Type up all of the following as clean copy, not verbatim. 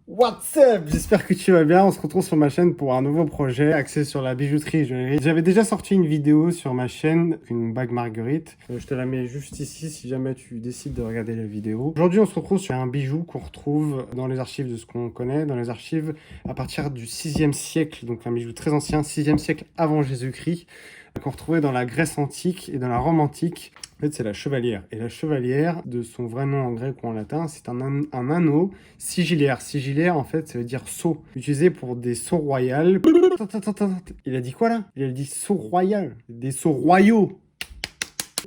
What's up? J'espère que tu vas bien. On se retrouve sur ma chaîne pour un nouveau projet axé sur la bijouterie et joaillerie. J'avais déjà sorti une vidéo sur ma chaîne, une bague Marguerite. Je te la mets juste ici si jamais tu décides de regarder la vidéo. Aujourd'hui, on se retrouve sur un bijou qu'on retrouve dans les archives de ce qu'on connaît, dans les archives à partir du 6e siècle, donc un bijou très ancien, 6e siècle avant Jésus-Christ, qu'on retrouvait dans la Grèce antique et dans la Rome antique. En fait, c'est la chevalière. Et la chevalière, de son vrai nom en grec ou en latin, c'est un anneau sigillaire. Sigillaire, en fait, ça veut dire sceau. Utilisé pour des sceaux royaux. Il a dit quoi, là? Il a dit sceau royal. Des sceaux royaux.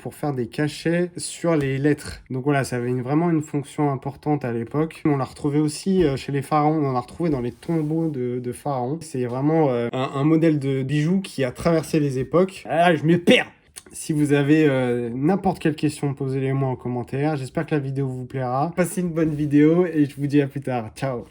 Pour faire des cachets sur les lettres. Donc voilà, ça avait vraiment une fonction importante à l'époque. On l'a retrouvé aussi chez les pharaons, on l'a retrouvé dans les tombeaux de pharaons. C'est vraiment un modèle de bijou qui a traversé les époques. Ah, je me perds! Si vous avez n'importe quelle question, posez-les-moi en commentaire. J'espère que la vidéo vous plaira. Passez une bonne vidéo et je vous dis à plus tard. Ciao!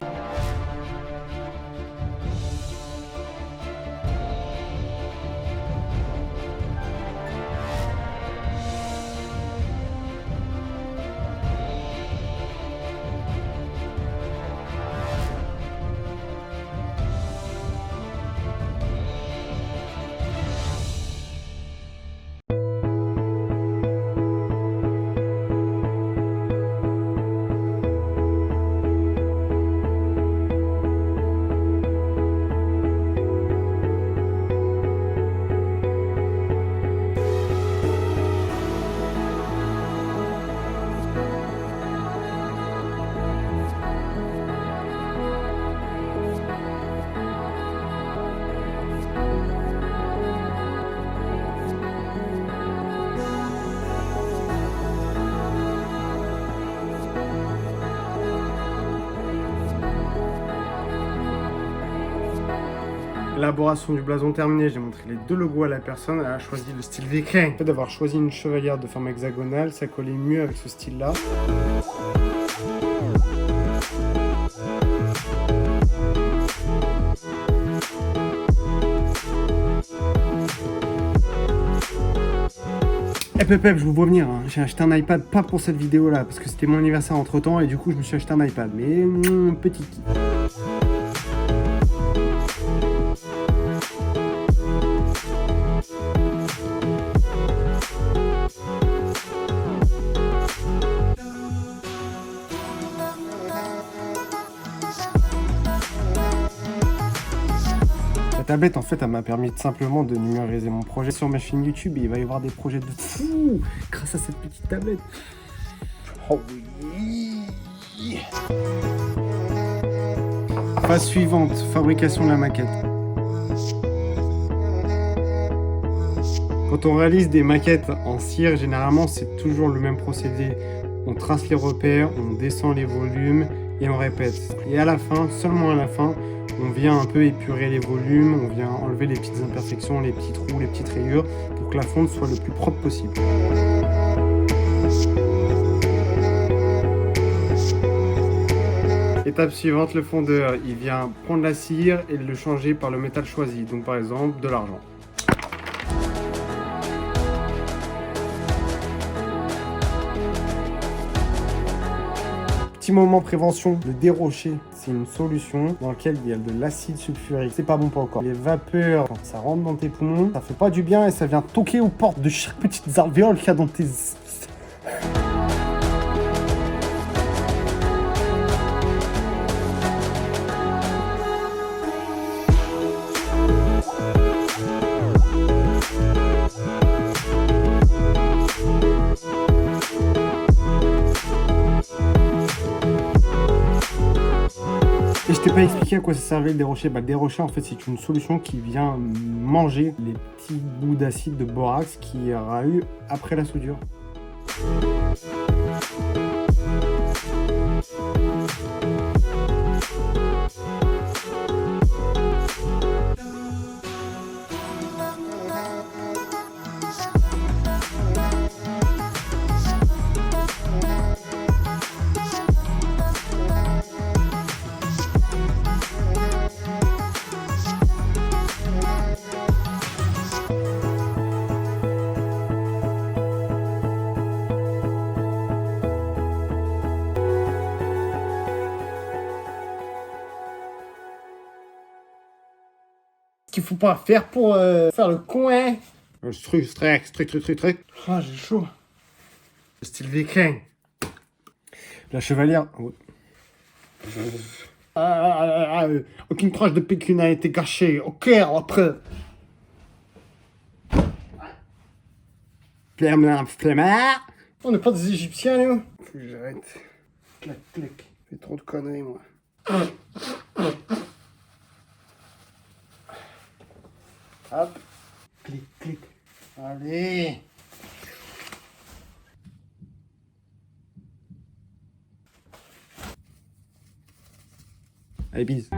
L'élaboration du blason terminée, j'ai montré les deux logos à la personne, elle a choisi le style viking. Le fait d'avoir choisi une chevalière de forme hexagonale, ça collait mieux avec ce style-là. Eh Pep, je vous vois venir, hein. J'ai acheté un iPad, pas pour cette vidéo là, parce que c'était mon anniversaire entre temps et du coup je me suis acheté un iPad, mais petit. La tablette, en fait, elle m'a permis simplement de numériser mon projet sur ma chaîne YouTube et il va y avoir des projets de fou grâce à cette petite tablette. Oh oui! Phase suivante, fabrication de la maquette. Quand on réalise des maquettes en cire, généralement, c'est toujours le même procédé. On trace les repères, on descend les volumes et on répète. Et à la fin, seulement à la fin, on vient un peu épurer les volumes, on vient enlever les petites imperfections, les petits trous, les petites rayures pour que la fonte soit le plus propre possible. Étape suivante, le fondeur, il vient prendre la cire et le changer par le métal choisi, donc par exemple de l'argent. Petit moment prévention, le dérocher, c'est une solution dans laquelle il y a de l'acide sulfurique. C'est pas bon pour le corps. Les vapeurs, quand ça rentre dans tes poumons, ça fait pas du bien et ça vient toquer aux portes de chaque petite alvéole qu'il y a dans tes... Et je t'ai pas expliqué à quoi ça servait le dérocher. Le dérocher, en fait, c'est une solution qui vient manger les petits bouts d'acide de borax qu'il y aura eu après la soudure. qu'il faut pas faire pour faire le con, hein. Truc. Ah, j'ai chaud. Le style viking. La chevalière. Oh. Aucune trace de PQ n'a été gâchée. Ok, après. Flemmard. On n'est pas des Égyptiens, nous. Faut que j'arrête. Clic. Fais trop de conneries, moi. Hop. Clic. Allez. Allez, bise.